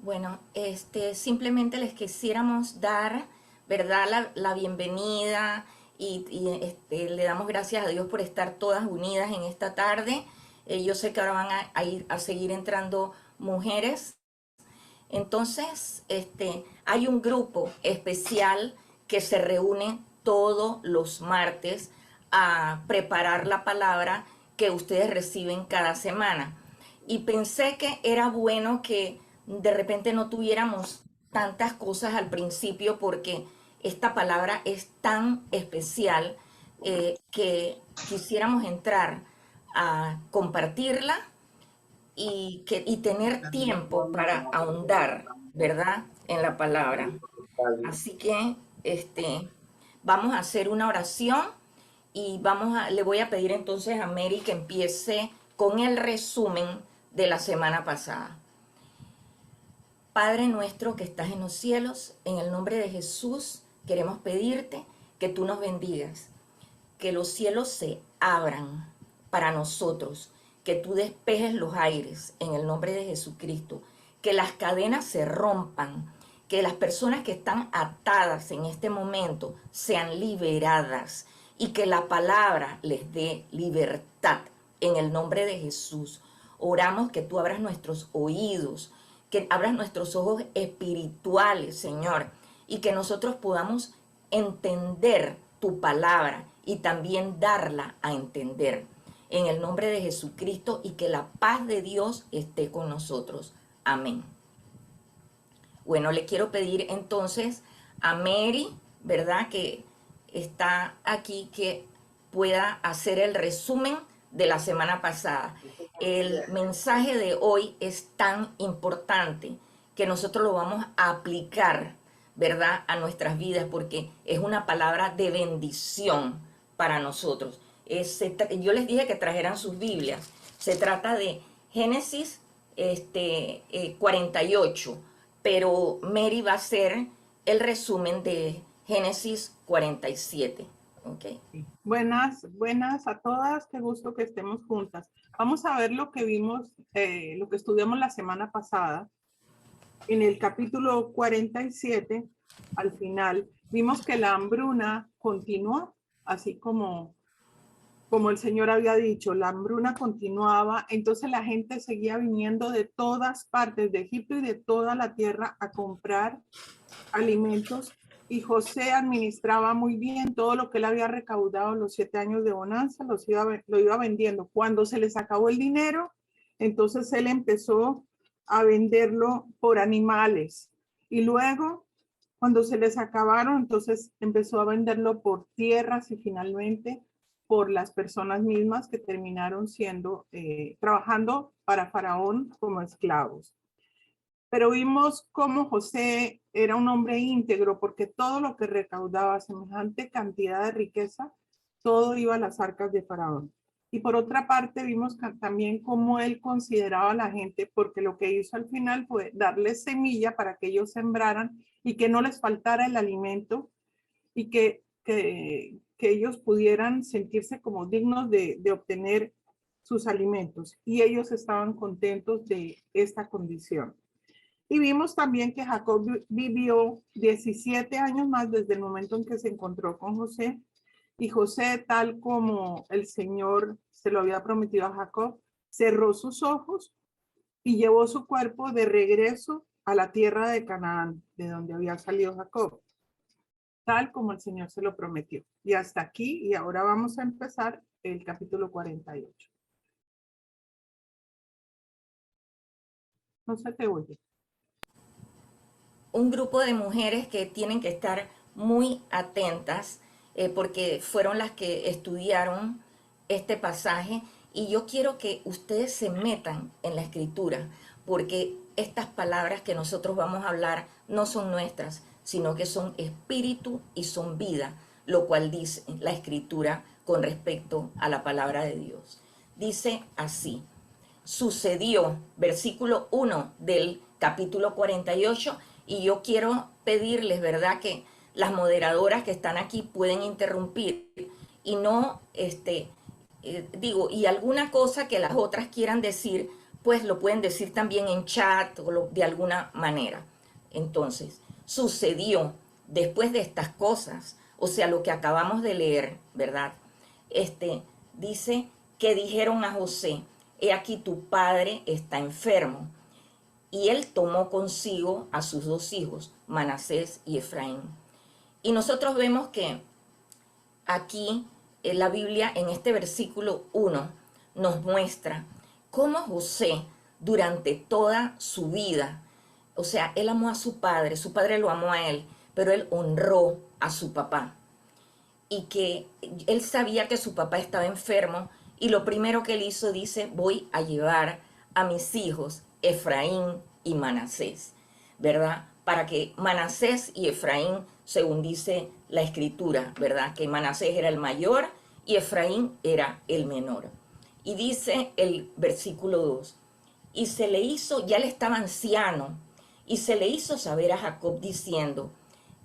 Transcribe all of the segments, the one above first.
Bueno, simplemente les quisiéramos dar, ¿verdad?, la bienvenida y le damos gracias a Dios por estar todas unidas en esta tarde. Yo sé que ahora van a ir a seguir entrando mujeres. Entonces, hay un grupo especial que se reúne todos los martes a preparar la palabra que ustedes reciben cada semana. Y pensé que era bueno que de repente no tuviéramos tantas cosas al principio porque esta palabra es tan especial que quisiéramos entrar a compartirla y tener tiempo para ahondar, ¿verdad?, en la palabra. Así que vamos a hacer una oración y le voy a pedir entonces a Mary que empiece con el resumen de la semana pasada. Padre nuestro que estás en los cielos, en el nombre de Jesús queremos pedirte que tú nos bendigas, que los cielos se abran para nosotros, que tú despejes los aires en el nombre de Jesucristo, que las cadenas se rompan, que las personas que están atadas en este momento sean liberadas y que la palabra les dé libertad en el nombre de Jesús. Oramos que tú abras nuestros oídos, que abras nuestros ojos espirituales, Señor, y que nosotros podamos entender tu palabra y también darla a entender. En el nombre de Jesucristo, y que la paz de Dios esté con nosotros. Amén. Bueno, le quiero pedir entonces a Mary, ¿verdad?, que está aquí, que pueda hacer el resumen de la semana pasada. El mensaje de hoy es tan importante que nosotros lo vamos a aplicar, ¿verdad?, a nuestras vidas, porque es una palabra de bendición para nosotros. Yo les dije que trajeran sus Biblias. Se trata de Génesis 48, pero Mary va a hacer el resumen de Génesis 47. Okay. Buenas a todas, qué gusto que estemos juntas. Vamos a ver lo que vimos, lo que estudiamos la semana pasada. En el capítulo 47, al final, vimos que la hambruna continuó, así como el Señor había dicho, la hambruna continuaba, entonces la gente seguía viniendo de todas partes de Egipto y de toda la tierra a comprar alimentos, y José administraba muy bien todo lo que él había recaudado los 7 años de bonanza, lo iba vendiendo. Cuando se les acabó el dinero, entonces él empezó a venderlo por animales, y luego cuando se les acabaron, entonces empezó a venderlo por tierras y finalmente por las personas mismas que terminaron trabajando para Faraón como esclavos. Pero vimos cómo José era un hombre íntegro, porque todo lo que recaudaba, semejante cantidad de riqueza, todo iba a las arcas de Faraón. Y por otra parte vimos también cómo él consideraba a la gente, porque lo que hizo al final fue darles semilla para que ellos sembraran y que no les faltara el alimento, y que ellos pudieran sentirse como dignos de obtener sus alimentos. Y ellos estaban contentos de esta condición. Y vimos también que Jacob vivió 17 años más desde el momento en que se encontró con José. Y José, tal como el Señor se lo había prometido a Jacob, cerró sus ojos y llevó su cuerpo de regreso a la tierra de Canaán, de donde había salido Jacob, tal como el Señor se lo prometió. Y hasta aquí, y ahora vamos a empezar el capítulo 48. No se te oye. Un grupo de mujeres que tienen que estar muy atentas porque fueron las que estudiaron este pasaje, y yo quiero que ustedes se metan en la escritura, porque estas palabras que nosotros vamos a hablar no son nuestras, sino que son espíritu y son vida, lo cual dice la escritura con respecto a la palabra de Dios. Dice así: sucedió, versículo 1 del capítulo 48, y yo quiero pedirles, ¿verdad?, que las moderadoras que están aquí pueden interrumpir y no, y alguna cosa que las otras quieran decir, pues lo pueden decir también en chat o de alguna manera. Entonces, sucedió después de estas cosas, o sea, lo que acabamos de leer, ¿verdad? Dice que dijeron a José, he aquí tu padre está enfermo. Y él tomó consigo a sus dos hijos, Manasés y Efraín. Y nosotros vemos que aquí en la Biblia, en este versículo 1, nos muestra cómo José, durante toda su vida, o sea, él amó a su padre lo amó a él, pero él honró a su papá. Y que él sabía que su papá estaba enfermo, y lo primero que él hizo, dice, voy a llevar a mis hijos, Efraín y Manasés, ¿verdad? Para que Manasés y Efraín, según dice la escritura, ¿verdad? Que Manasés era el mayor y Efraín era el menor. Y dice el versículo 2, y se le hizo, ya él estaba anciano, y se le hizo saber a Jacob diciendo,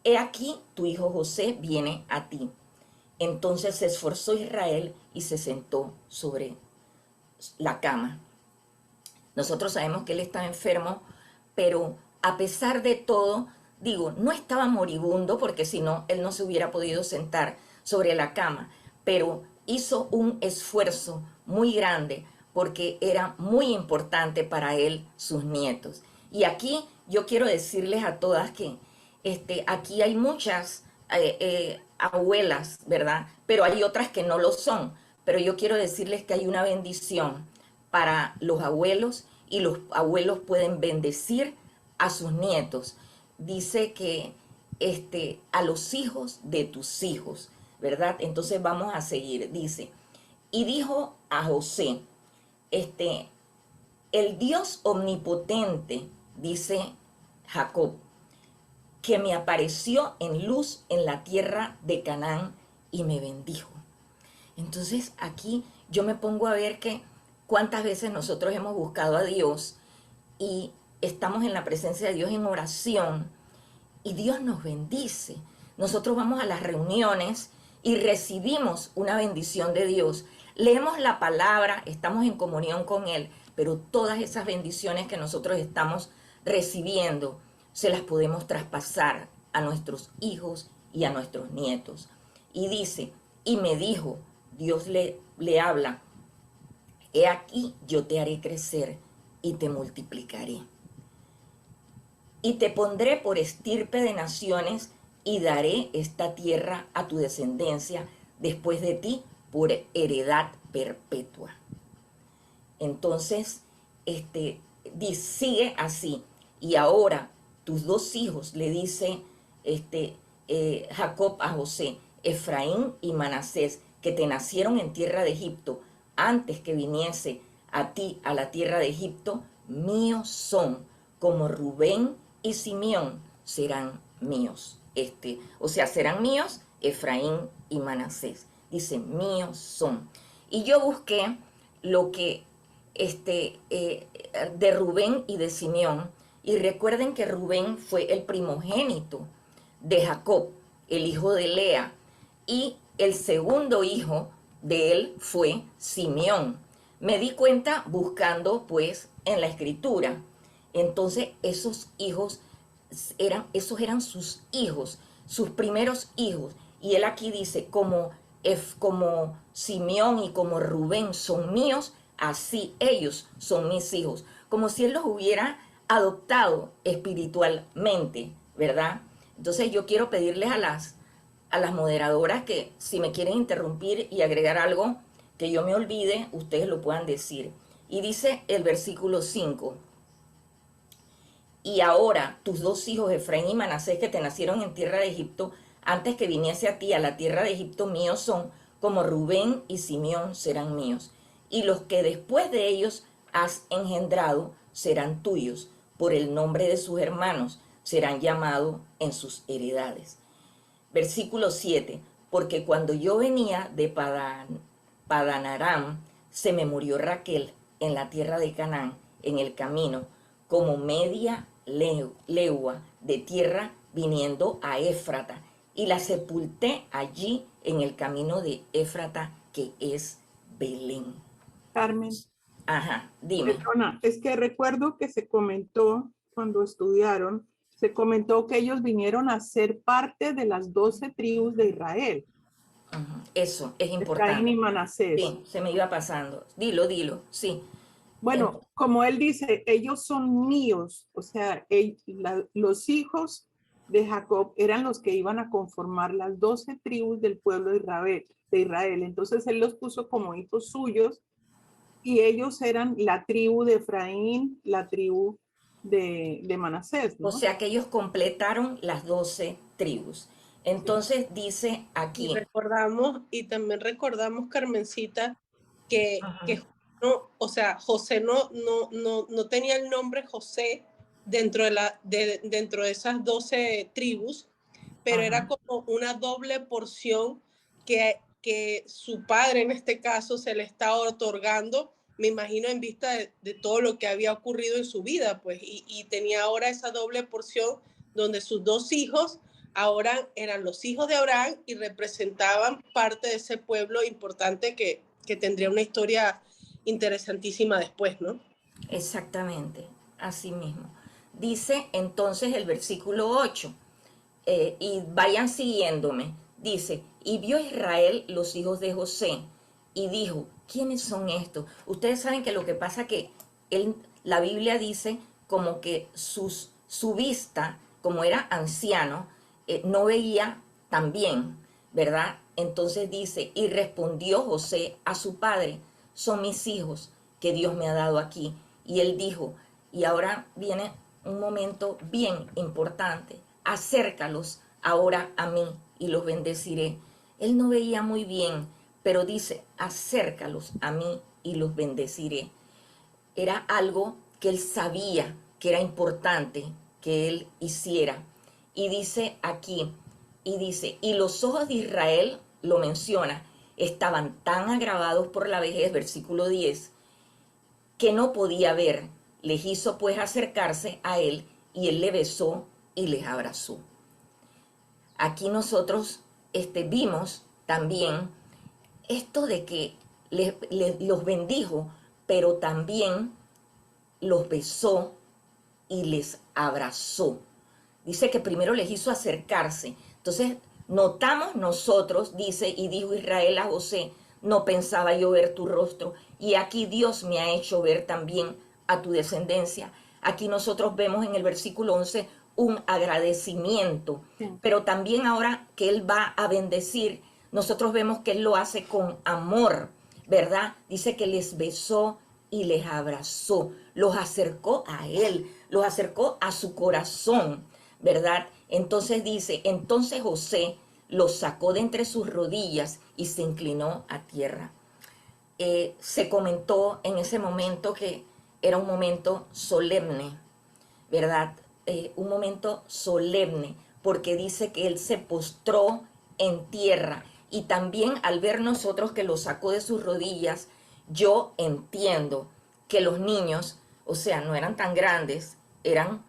he aquí tu hijo José viene a ti. Entonces se esforzó Israel y se sentó sobre la cama. Nosotros sabemos que él estaba enfermo, pero a pesar de todo, digo, no estaba moribundo, porque si no, él no se hubiera podido sentar sobre la cama, pero hizo un esfuerzo muy grande porque era muy importante para él sus nietos. Y aquí yo quiero decirles a todas que aquí hay muchas abuelas, ¿verdad? Pero hay otras que no lo son. Pero yo quiero decirles que hay una bendición para los abuelos, y los abuelos pueden bendecir a sus nietos. Dice que a los hijos de tus hijos, ¿verdad? Entonces vamos a seguir. Dice, y dijo a José, el Dios omnipotente, dice Jacob, que me apareció en luz en la tierra de Canaán y me bendijo. Entonces aquí yo me pongo a ver que cuántas veces nosotros hemos buscado a Dios y estamos en la presencia de Dios en oración y Dios nos bendice. Nosotros vamos a las reuniones y recibimos una bendición de Dios. Leemos la palabra, estamos en comunión con Él, pero todas esas bendiciones que nosotros estamos recibiendo se las podemos traspasar a nuestros hijos y a nuestros nietos. Y dice, y me dijo, Dios le habla, he aquí yo te haré crecer y te multiplicaré. Y te pondré por estirpe de naciones y daré esta tierra a tu descendencia después de ti por heredad perpetua. Entonces, sigue así. Y ahora tus dos hijos, le dice Jacob a José, Efraín y Manasés, que te nacieron en tierra de Egipto, antes que viniese a ti a la tierra de Egipto, míos son, como Rubén y Simeón serán míos. O sea, serán míos Efraín y Manasés. Dice, míos son. Y yo busqué lo que de Rubén y de Simeón, y recuerden que Rubén fue el primogénito de Jacob, el hijo de Lea, y el segundo hijo de él fue Simeón. Me di cuenta buscando pues en la escritura. Entonces esos eran sus hijos, sus primeros hijos. Y él aquí dice, como Simeón y como Rubén son míos, así ellos son mis hijos. Como si él los hubiera adoptado espiritualmente, ¿verdad? Entonces yo quiero pedirles a las moderadoras que si me quieren interrumpir y agregar algo que yo me olvide, ustedes lo puedan decir. Y dice el versículo 5, y ahora tus dos hijos, Efraín y Manasés, que te nacieron en tierra de Egipto, antes que viniese a ti a la tierra de Egipto, míos son, como Rubén y Simeón serán míos. Y los que después de ellos has engendrado serán tuyos, por el nombre de sus hermanos serán llamados en sus heredades. Versículo 7, porque cuando yo venía de Padan Aram, se me murió Raquel en la tierra de Canaán, en el camino, como media legua de tierra viniendo a Éfrata, y la sepulté allí en el camino de Éfrata, que es Belén. Carmen, Ajá, dime. Perdona, es que recuerdo que se comentó cuando estudiaron, se comentó que ellos vinieron a ser parte de las 12 tribus de Israel, Ujú, eso es Efraín importante. y Manasés. Sí, se me iba pasando. Dilo, sí. Bueno, como él dice, ellos son míos, o sea, los hijos de Jacob eran los que iban a conformar las 12 tribus del pueblo de Israel. Entonces él los puso como hijos suyos y ellos eran la tribu de Efraín, la tribu de Manasés, O ¿no? sea que ellos completaron las 12 tribus. Sí. Entonces dice Y aquí, recordamos, y también recordamos, Carmencita, que ajá, no, o sea, José no tenía el nombre José dentro de esas 12 tribus, pero era ajá, como una doble porción que su padre en este caso se le estaba otorgando, me imagino en vista de todo lo que había ocurrido en su vida, pues, y tenía ahora esa doble porción donde sus dos hijos ahora eran los hijos de Abraham y representaban parte de ese pueblo importante que tendría una historia interesantísima después, ¿no? exactamente, así mismo. Dice entonces el versículo 8, y vayan siguiéndome. Dice, y vio Israel los hijos de José y dijo, ¿quiénes son estos? Ustedes saben que lo que pasa que él, la Biblia dice como que su vista, como era anciano, no veía tan bien, ¿verdad? Entonces dice, y respondió José a su padre, son mis hijos que Dios me ha dado aquí. Y él dijo, y ahora viene un momento bien importante, acércalos ahora a mí y los bendeciré. Él no veía muy bien, pero dice, acércalos a mí y los bendeciré. Era algo que él sabía que era importante que él hiciera. Y dice aquí, y los ojos de Israel, lo menciona, estaban tan agravados por la vejez, versículo 10, que no podía ver. Les hizo pues acercarse a él y él le besó y les abrazó. Aquí nosotros vimos también esto de que los bendijo, pero también los besó y les abrazó. Dice que primero les hizo acercarse. Entonces, notamos nosotros, dice, y dijo Israel a José, no pensaba yo ver tu rostro, y aquí Dios me ha hecho ver también a tu descendencia. Aquí nosotros vemos en el versículo 11 un agradecimiento, Sí. pero también ahora que Él va a bendecir, nosotros vemos que Él lo hace con amor, ¿verdad? Dice que les besó y les abrazó, los acercó a Él, los acercó a su corazón, ¿verdad? Entonces dice, entonces José los sacó de entre sus rodillas y se inclinó a tierra. Se comentó en ese momento que era un momento solemne, ¿verdad? Un momento solemne, porque dice que él se postró en tierra. Y también al ver nosotros que lo sacó de sus rodillas, yo entiendo que los niños, o sea, no eran tan grandes, eran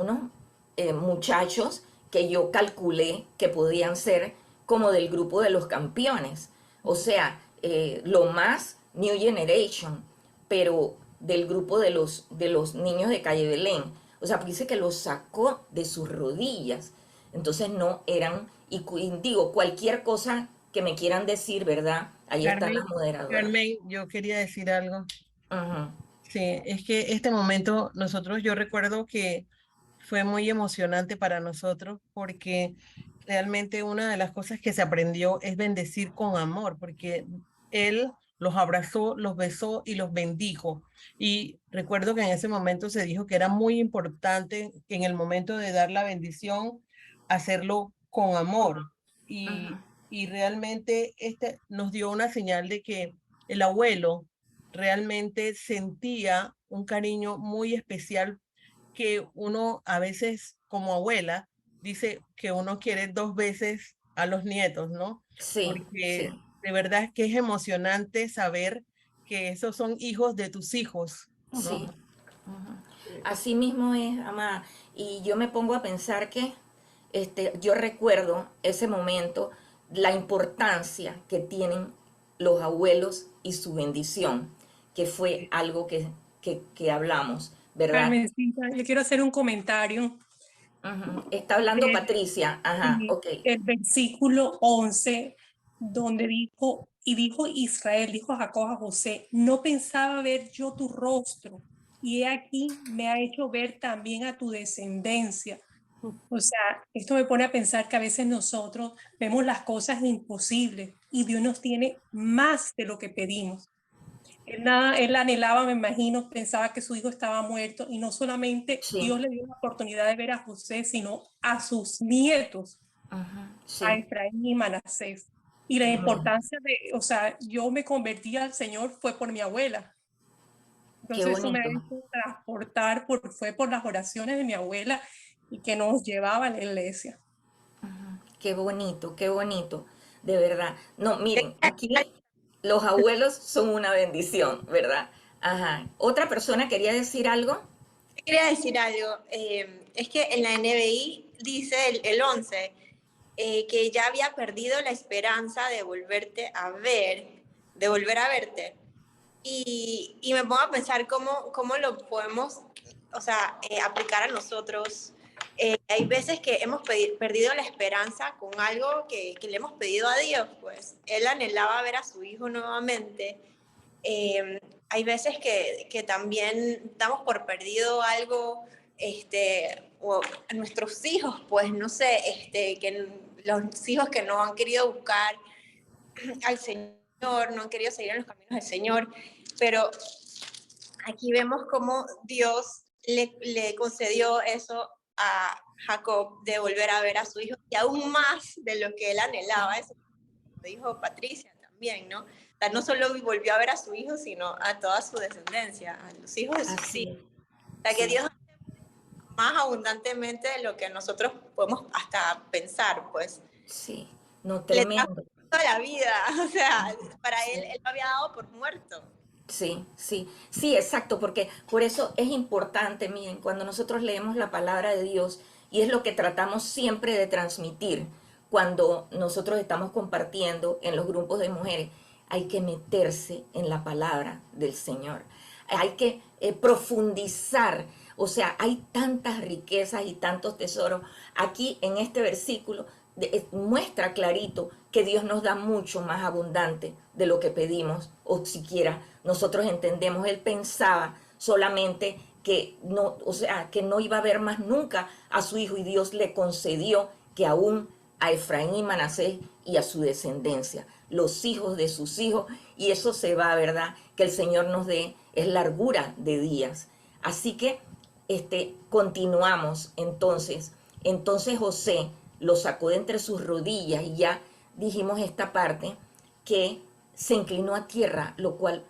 unos muchachos que yo calculé que podían ser como del grupo de los campeones. O sea, lo más New Generation, pero del grupo de los niños de Calle Belén. O sea, dice que los sacó de sus rodillas. Entonces no eran, y digo, cualquier cosa que me quieran decir, ¿verdad? Ahí están Carmen, las moderadoras. Carmen, yo quería decir algo. Ujú. Sí, es que este momento yo recuerdo que fue muy emocionante para nosotros porque realmente una de las cosas que se aprendió es bendecir con amor, porque él los abrazó, los besó y los bendijo. Y recuerdo que en ese momento se dijo que era muy importante en el momento de dar la bendición hacerlo con amor. Ujú. Y realmente este nos dio una señal de que el abuelo realmente sentía un cariño muy especial que uno a veces como abuela dice que uno quiere dos veces a los nietos, ¿no? Sí, sí, Porque de verdad que es emocionante saber que esos son hijos de tus hijos, sí. ¿no? Ujú. Así mismo es, amada. Y yo me pongo a pensar que yo recuerdo ese momento, la importancia que tienen los abuelos y su bendición, que fue algo que hablamos, ¿verdad? Carmencita, yo quiero hacer un comentario. Ujú. Está hablando Eh, Patricia. Ajá, ok. El versículo 11, donde dijo Israel, dijo Jacob a José, no pensaba ver yo tu rostro, y he aquí me ha hecho ver también a tu descendencia. O sea, esto me pone a pensar que a veces nosotros vemos las cosas imposibles y Dios nos tiene más de lo que pedimos. Él anhelaba, me imagino, pensaba que su hijo estaba muerto y no solamente Sí. Dios le dio la oportunidad de ver a José, sino a sus nietos, Ujú, a sí. Efraín y Manasés. Y la Amén. importancia o sea, yo me convertí al Señor fue por mi abuela. Qué Entonces eso me ha bonito. hecho transportar, fue por las oraciones de mi abuela y que nos llevaba a la iglesia. Qué bonito, qué bonito. De verdad. No, miren, aquí los abuelos son una bendición, ¿verdad? Ajá. ¿Otra persona quería decir algo? Quería decir algo, es que en la NBI dice el 11, que ya había perdido la esperanza de volverte a ver, de volver a verte. Y me pongo a pensar cómo lo podemos, o sea, aplicar a nosotros. Hay veces que hemos perdido la esperanza con algo que le hemos pedido a Dios, pues Él anhelaba ver a su hijo nuevamente. Hay veces que también damos por perdido algo, o a nuestros hijos, pues no sé, los hijos que no han querido buscar al Señor, no han querido seguir en los caminos del Señor, pero aquí vemos cómo Dios le concedió eso a Jacob de volver a ver a su hijo y aún más de lo que él anhelaba, eso dijo Patricia también, ¿no? O sea, no solo volvió a ver a su hijo, sino a toda su descendencia, a los hijos de sus Así hijos. es. O sea, que Sí, Dios más abundantemente de lo que nosotros podemos hasta pensar, pues. sí. No, Le da tremendo. toda la vida, o sea, para Sí. él lo había dado por muerto. Sí, sí, sí, exacto, porque por eso es importante, miren, cuando nosotros leemos la palabra de Dios, y es lo que tratamos siempre de transmitir cuando nosotros estamos compartiendo en los grupos de mujeres, hay que meterse en la palabra del Señor, hay que profundizar, o sea, hay tantas riquezas y tantos tesoros. Aquí en este versículo muestra clarito que Dios nos da mucho más abundante de lo que pedimos o siquiera nosotros entendemos. Él pensaba solamente que no, o sea, que no iba a ver más nunca a su hijo, y Dios le concedió que aún a Efraín y Manasés y a su descendencia, los hijos de sus hijos, y eso se va, ¿verdad? Que el Señor nos dé es largura de días. Así que continuamos entonces. Entonces José lo sacó de entre sus rodillas, y ya dijimos esta parte, que se inclinó a tierra, lo cual,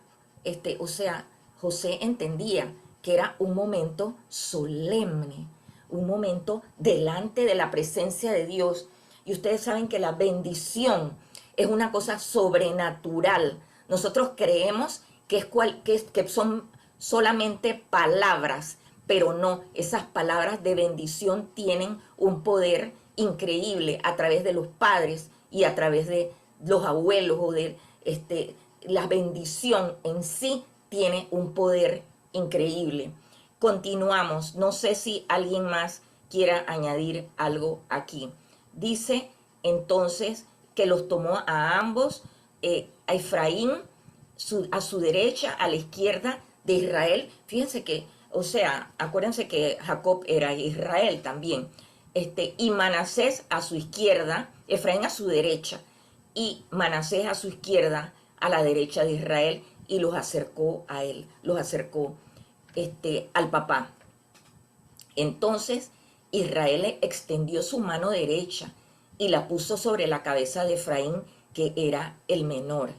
o sea, José entendía que era un momento solemne, un momento delante de la presencia de Dios. Y ustedes saben que la bendición es una cosa sobrenatural. Nosotros creemos que son solamente palabras, pero no, esas palabras de bendición tienen un poder increíble a través de los padres y a través de los abuelos, o de la bendición en sí tiene un poder increíble. Continuamos, no sé si alguien más quiera añadir algo aquí. Dice entonces que los tomó a ambos, a Efraín a su derecha, a la izquierda de Israel. Fíjense que, o sea, acuérdense que Jacob era Israel también. Y Manasés a su izquierda, Efraín a su derecha, y Manasés a su izquierda, a la derecha de Israel, y los acercó a él, los acercó al papá. Entonces Israel extendió su mano derecha y la puso sobre la cabeza de Efraín, que era el menor,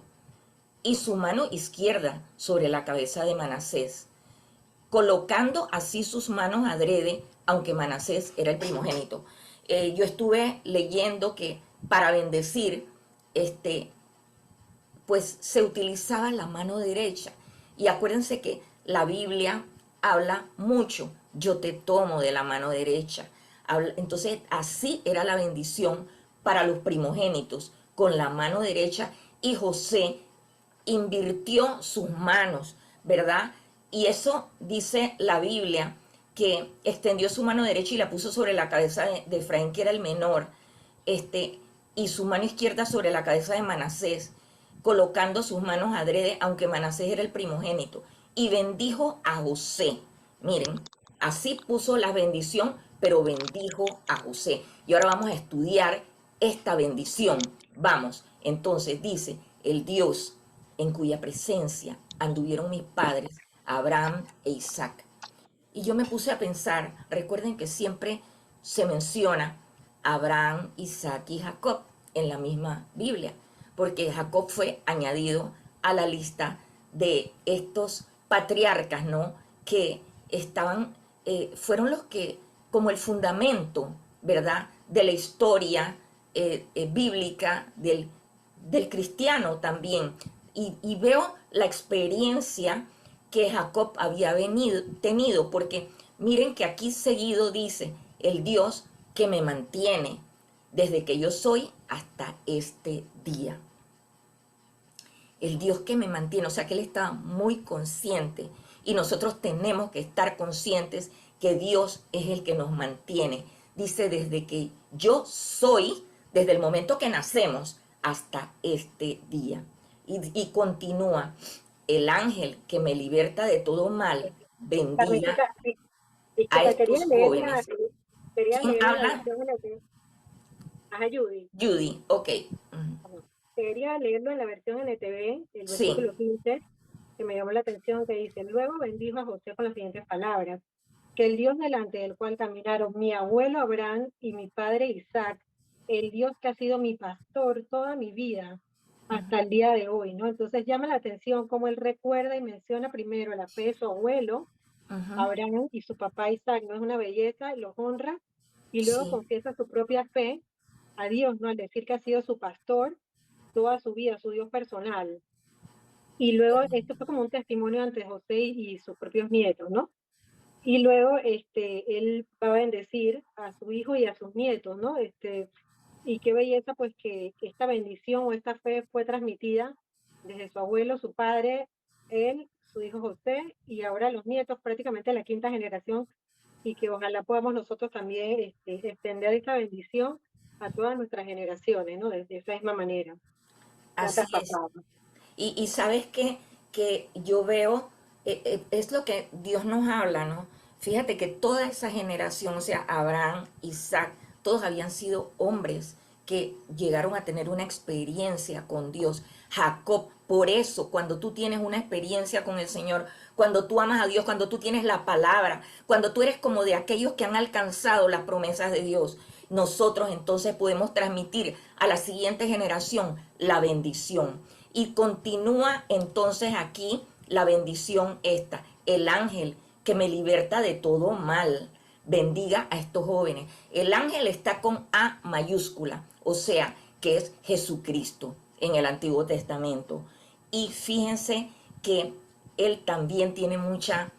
y su mano izquierda sobre la cabeza de Manasés, colocando así sus manos adrede, aunque Manasés era el primogénito. Yo estuve leyendo que para bendecir, pues se utilizaba la mano derecha. Y acuérdense que la Biblia habla mucho, yo te tomo de la mano derecha. Entonces así era la bendición para los primogénitos, con la mano derecha, y José invirtió sus manos, ¿verdad? Y eso dice la Biblia, que extendió su mano derecha y la puso sobre la cabeza de Efraín, que era el menor, y su mano izquierda sobre la cabeza de Manasés, colocando sus manos adrede, aunque Manasés era el primogénito, y bendijo a José. Miren, así puso la bendición, pero bendijo a José. Y ahora vamos a estudiar esta bendición. Vamos, entonces dice, el Dios en cuya presencia anduvieron mis padres, Abraham e Isaac. Y yo me puse a pensar, recuerden que siempre se menciona Abraham, Isaac y Jacob en la misma Biblia, porque Jacob fue añadido a la lista de estos patriarcas, ¿no? Que estaban, fueron los que, como el fundamento, ¿verdad?, de la historia bíblica del cristiano también. Y veo la experiencia que Jacob había tenido, porque miren que aquí seguido dice, el Dios que me mantiene desde que yo soy hasta este día. El Dios que me mantiene, o sea que Él estaba muy consciente y nosotros tenemos que estar conscientes que Dios es el que nos mantiene. Dice, desde que yo soy, desde el momento que nacemos hasta este día. Y continúa, el ángel que me liberta de todo mal, bendiga Carmencita, a disculpa, quería estos leer jóvenes. quería ¿Quién leer la habla? versión NTV. Ajá, Judy. Judy, ok. Quería leerlo en la versión NTV, el Sí. versículo 15, que me llamó la atención, que dice, luego bendijo a José con las siguientes palabras, que el Dios delante del cual caminaron mi abuelo Abraham y mi padre Isaac, el Dios que ha sido mi pastor toda mi vida, hasta el día de hoy, ¿no? Entonces llama la atención cómo él recuerda y menciona primero la fe de su abuelo, Abraham, y su papá Isaac, ¿no? Es una belleza, los honra, y luego Sí. confiesa su propia fe a Dios, ¿no? Al decir que ha sido su pastor toda su vida, su Dios personal. Y luego esto fue como un testimonio ante José y sus propios nietos, ¿no? Y luego él va a bendecir a su hijo y a sus nietos, ¿no? Y qué belleza, pues, que esta bendición o esta fe fue transmitida desde su abuelo, su padre, él, su hijo José, y ahora los nietos, prácticamente la quinta generación, y que ojalá podamos nosotros también extender esta bendición a todas nuestras generaciones, ¿no? De esa misma manera. La Así es. traspasada. Y sabes que yo veo, es lo que Dios nos habla, ¿no? Fíjate que toda esa generación, o sea, Abraham, Isaac, todos habían sido hombres que llegaron a tener una experiencia con Dios. Jacob, por eso, cuando tú tienes una experiencia con el Señor, cuando tú amas a Dios, cuando tú tienes la palabra, cuando tú eres como de aquellos que han alcanzado las promesas de Dios, nosotros entonces podemos transmitir a la siguiente generación la bendición. Y continúa entonces aquí la bendición esta, el ángel que me liberta de todo mal, bendiga a estos jóvenes. El ángel está con A mayúscula, o sea, que es Jesucristo en el Antiguo Testamento. Y fíjense que él también tiene mucha,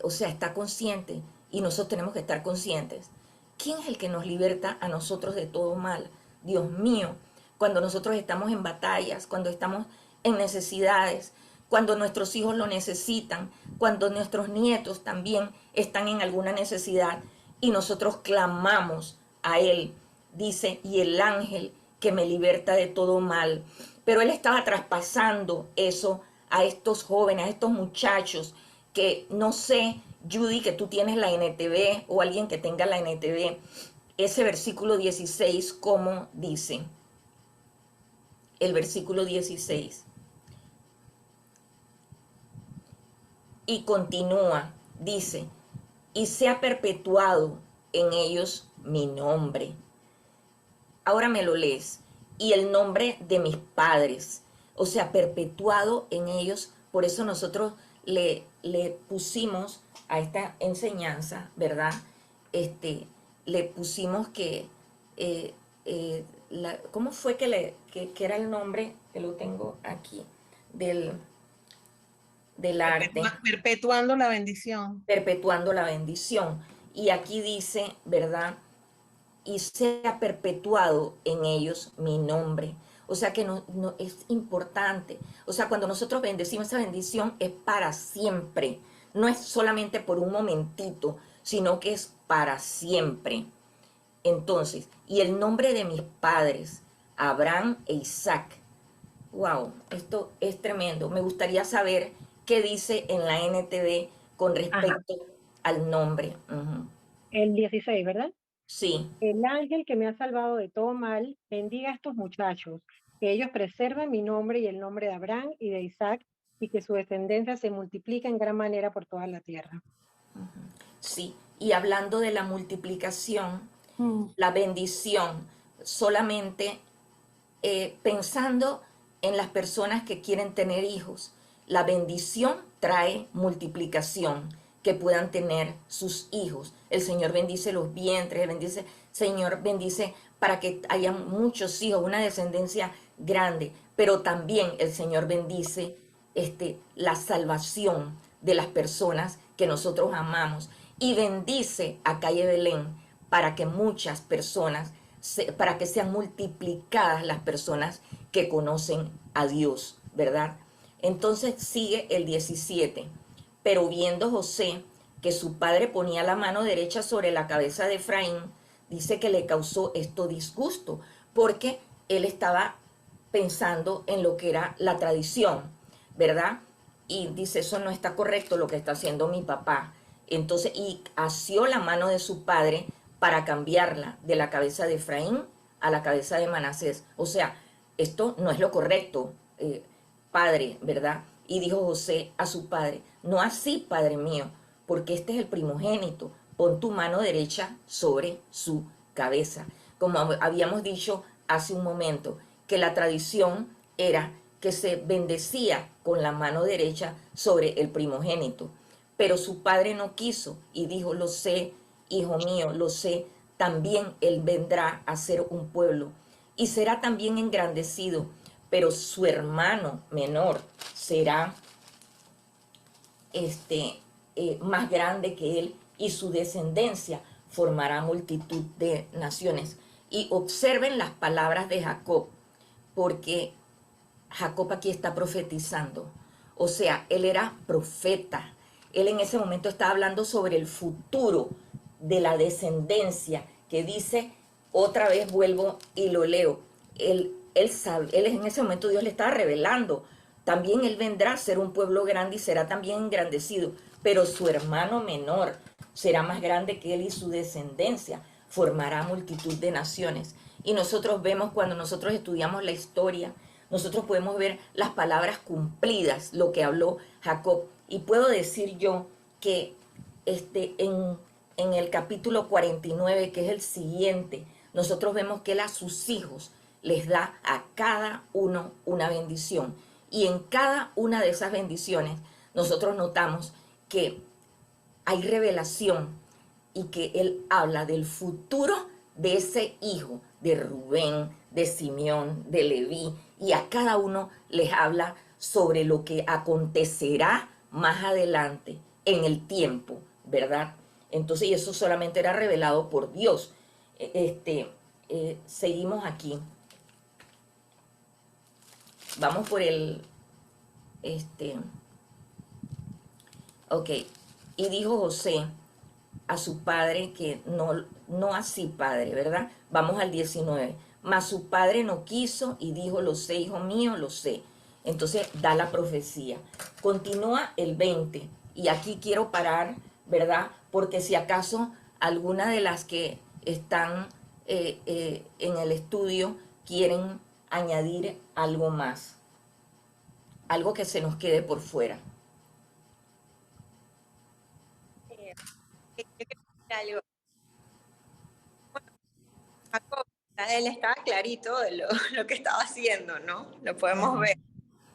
o sea, está consciente, y nosotros tenemos que estar conscientes. ¿Quién es el que nos liberta a nosotros de todo mal? Dios mío, cuando nosotros estamos en batallas, cuando estamos en necesidades, cuando nuestros hijos lo necesitan, cuando nuestros nietos también están en alguna necesidad y nosotros clamamos a Él, dice, y el ángel que me liberta de todo mal. Pero Él estaba traspasando eso a estos jóvenes, a estos muchachos que no sé, Judy, que tú tienes la NTV o alguien que tenga la NTV, ese versículo 16, ¿cómo dice? El versículo 16. Y continúa, dice, y se ha perpetuado en ellos mi nombre. Ahora me lo lees. Y el nombre de mis padres. O sea, perpetuado en ellos. Por eso nosotros le pusimos a esta enseñanza, ¿verdad? Le pusimos que... ¿cómo fue que era el nombre? Que lo tengo aquí. Del arte. Perpetuando la bendición. Perpetuando la bendición. Y aquí dice, ¿verdad? Y se ha perpetuado en ellos mi nombre. O sea que no es importante. O sea, cuando nosotros bendecimos, esa bendición es para siempre. No es solamente por un momentito, sino que es para siempre. Entonces, y el nombre de mis padres, Abraham e Isaac. Wow, esto es tremendo. Me gustaría saber qué dice en la NTV con Ajá, respecto al nombre. Ujú. el 16, ¿verdad? Sí. El ángel que me ha salvado de todo mal, bendiga a estos muchachos, que ellos preserven mi nombre y el nombre de Abraham y de Isaac, y que su descendencia se multiplique en gran manera por toda la tierra. Sí, y hablando de la multiplicación, Mm. la bendición, solamente pensando en las personas que quieren tener hijos, la bendición trae multiplicación, que puedan tener sus hijos. El Señor bendice los vientres, bendice, Señor bendice para que haya muchos hijos, una descendencia grande, pero también el Señor bendice la salvación de las personas que nosotros amamos y bendice a Calle Belén para que muchas personas, para que sean multiplicadas las personas que conocen a Dios, ¿verdad? Entonces sigue el 17. Pero viendo José que su padre ponía la mano derecha sobre la cabeza de Efraín, dice que le causó esto disgusto, porque él estaba pensando en lo que era la tradición, ¿verdad? Y dice, eso no está correcto lo que está haciendo mi papá. Entonces, y asió la mano de su padre para cambiarla de la cabeza de Efraín a la cabeza de Manasés. O sea, esto no es lo correcto, padre, ¿verdad? Y dijo José a su padre, no así, padre mío, porque este es el primogénito, pon tu mano derecha sobre su cabeza. Como habíamos dicho hace un momento, que la tradición era que se bendecía con la mano derecha sobre el primogénito. Pero su padre no quiso y dijo, lo sé, hijo mío, lo sé, también él vendrá a ser un pueblo y será también engrandecido, pero su hermano menor será más grande que él y su descendencia formará multitud de naciones. Y observen las palabras de Jacob, porque Jacob aquí está profetizando. O sea, él era profeta. Él en ese momento está hablando sobre el futuro de la descendencia, que dice, otra vez vuelvo y lo leo, él sabe, él en ese momento Dios le estaba revelando, también él vendrá a ser un pueblo grande y será también engrandecido, pero su hermano menor será más grande que él y su descendencia formará multitud de naciones. Y nosotros vemos cuando nosotros estudiamos la historia, nosotros podemos ver las palabras cumplidas, lo que habló Jacob. Y puedo decir yo que en el capítulo 49, que es el siguiente, nosotros vemos que él a sus hijos les da a cada uno una bendición. Y en cada una de esas bendiciones nosotros notamos que hay revelación y que él habla del futuro de ese hijo, de Rubén, de Simeón, de Leví, y a cada uno les habla sobre lo que acontecerá más adelante en el tiempo, ¿verdad? Entonces, y eso solamente era revelado por Dios. Seguimos aquí. Vamos por el, ok. Y dijo José a su padre que no así, padre, ¿verdad? Vamos al 19. Mas su padre no quiso y dijo, lo sé, hijo mío, lo sé. Entonces da la profecía. Continúa el 20. Y aquí quiero parar, ¿verdad? Porque si acaso alguna de las que están en el estudio quieren añadir algo más. Algo que se nos quede por fuera. Yo quiero decir algo. Jacob, él estaba clarito de lo que estaba haciendo, ¿no? Lo podemos ver.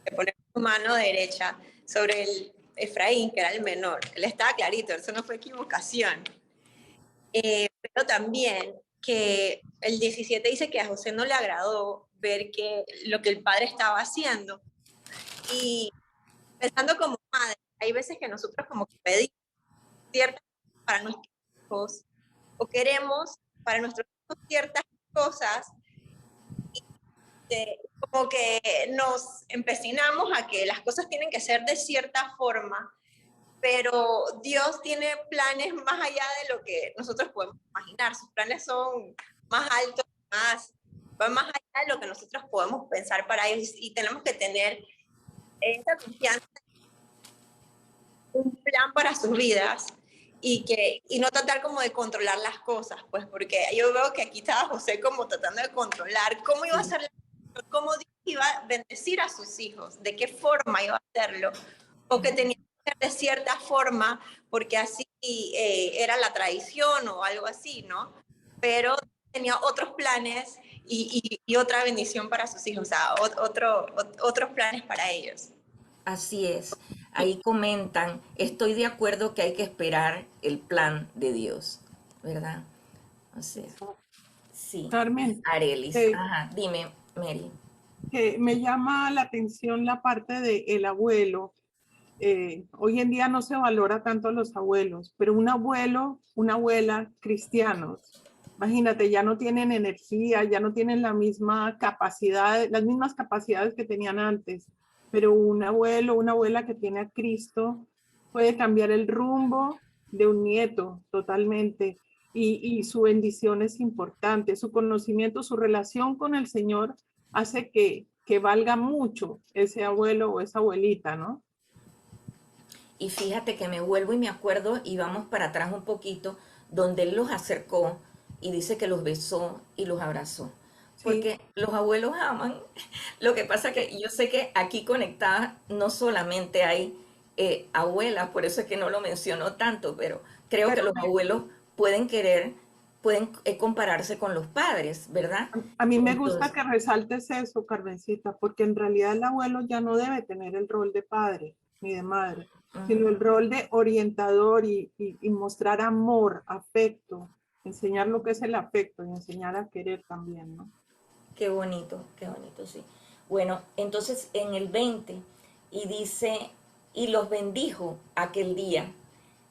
De poner su mano derecha sobre el Efraín, que era el menor. Él estaba clarito, eso no fue equivocación. Pero también que el 17 dice que a José no le agradó ver que lo que el padre estaba haciendo. Y pensando como madre, hay veces que nosotros como que pedimos ciertas cosas para nuestros hijos o queremos para nuestros hijos ciertas cosas como que nos empecinamos a que las cosas tienen que ser de cierta forma, pero Dios tiene planes más allá de lo que nosotros podemos imaginar. Sus planes son más altos, van más allá de lo que nosotros podemos pensar para ellos, y tenemos que tener esa confianza, un plan para sus vidas, y no tratar como de controlar las cosas, pues, porque yo veo que aquí estaba José como tratando de controlar cómo iba a ser, cómo Dios iba a bendecir a sus hijos, de qué forma iba a hacerlo, o que tenía que ser de cierta forma, porque así era la tradición o algo así, ¿no? Pero tenía otros planes y otra bendición para sus hijos, o sea, otros planes para ellos. Así es. Ahí comentan, estoy de acuerdo que hay que esperar el plan de Dios, ¿verdad? O sea, sí. Carmen, Arelis. eh, Ajá, dime, Mary. que me llama la atención la parte del abuelo. Hoy en día no se valora tanto a los abuelos, pero un abuelo, una abuela cristianos, imagínate, ya no tienen energía, ya no tienen la misma capacidad, las mismas capacidades que tenían antes, pero un abuelo, una abuela que tiene a Cristo puede cambiar el rumbo de un nieto totalmente, y su bendición es importante, su conocimiento, su relación con el Señor hace que valga mucho ese abuelo o esa abuelita, ¿no? Y fíjate que me vuelvo y me acuerdo y vamos para atrás un poquito, donde él los acercó y dice que los besó y los abrazó. Sí. Porque los abuelos aman. Lo que pasa que yo sé que aquí conectadas no solamente hay abuelas, por eso es que no lo menciono tanto, pero creo que Pero los abuelos pueden querer, pueden compararse con los padres, ¿verdad? a mí me gusta Entonces, que resaltes eso, Carmencita, porque en realidad el abuelo ya no debe tener el rol de padre ni de madre, sino el ujú, rol de orientador y mostrar amor, afecto, enseñar lo que es el afecto y enseñar a querer también, ¿no? qué bonito, sí. Bueno, entonces en el 20 y dice, y los bendijo aquel día.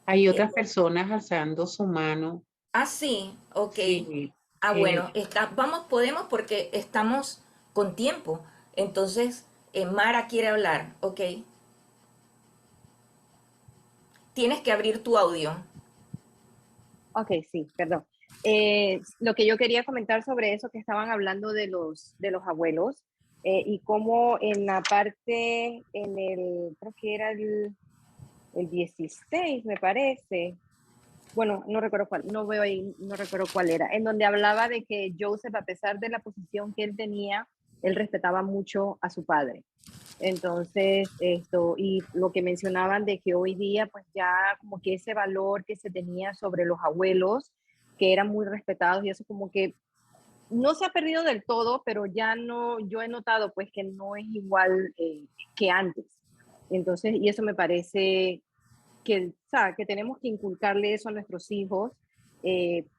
Hay Eh, otras personas alzando su mano. ah, sí, ok. Sí, Ah, eh, bueno, vamos, podemos porque estamos con tiempo. Entonces, Mara quiere hablar, ok. Tienes que abrir tu audio. Ok, sí, perdón. Lo que yo quería comentar sobre eso que estaban hablando de los abuelos y cómo en la parte, creo que era el 16, me parece. Bueno, no recuerdo cuál, no veo ahí, no recuerdo cuál era, en donde hablaba de que Joseph, a pesar de la posición que él tenía, él respetaba mucho a su padre. Entonces, y lo que mencionaban de que hoy día, pues ya como que ese valor que se tenía sobre los abuelos, que eran muy respetados y eso como que no se ha perdido del todo, pero ya no, yo he notado pues que no es igual que antes. Entonces, y eso me parece que, o sea, que tenemos que inculcarle eso a nuestros hijos,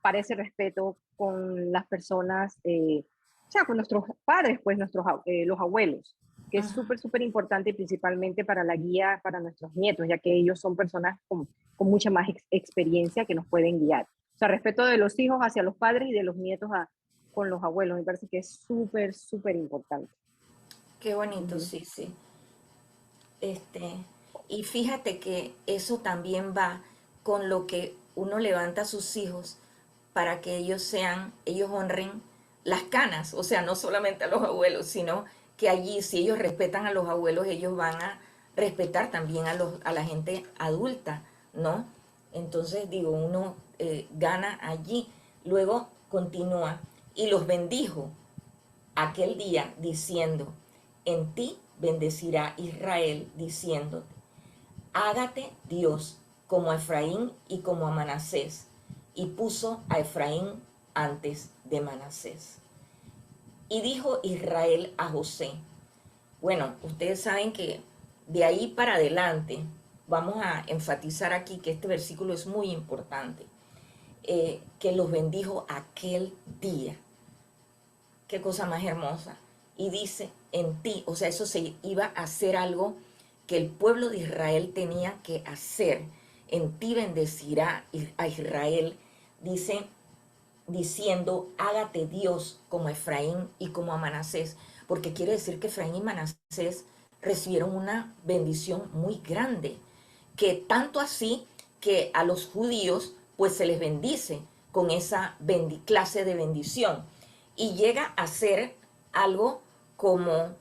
para ese respeto con las personas, o sea, con nuestros padres, pues los abuelos, que es Ajá. súper, súper importante principalmente para la guía para nuestros nietos, ya que ellos son personas con mucha más experiencia que nos pueden guiar. O sea, respeto de los hijos hacia los padres y de los nietos con los abuelos, me parece que es súper, súper importante. Qué bonito, Ujú. sí, sí. Este, y fíjate que eso también va con lo que uno levanta a sus hijos para que ellos honren las canas, o sea, no solamente a los abuelos, sino que allí, si ellos respetan a los abuelos, ellos van a respetar también a la gente adulta, ¿no? Entonces, digo, uno gana allí. Luego continúa, y los bendijo aquel día diciendo, en ti bendecirá Israel, diciéndote, hágate Dios como a Efraín y como a Manasés. Y puso a Efraín antes de Manasés. Y dijo Israel a José, bueno, ustedes saben que de ahí para adelante, vamos a enfatizar aquí que este versículo es muy importante, que los bendijo aquel día. Qué cosa más hermosa. Y dice, en ti, o sea, eso se iba a hacer algo que el pueblo de Israel tenía que hacer. En ti bendecirá a Israel, dice, diciendo, hágate Dios como a Efraín y como a Manasés. porque quiere decir que Efraín y Manasés recibieron una bendición muy grande, que tanto así que a los judíos pues se les bendice con esa clase de bendición, y llega a ser algo como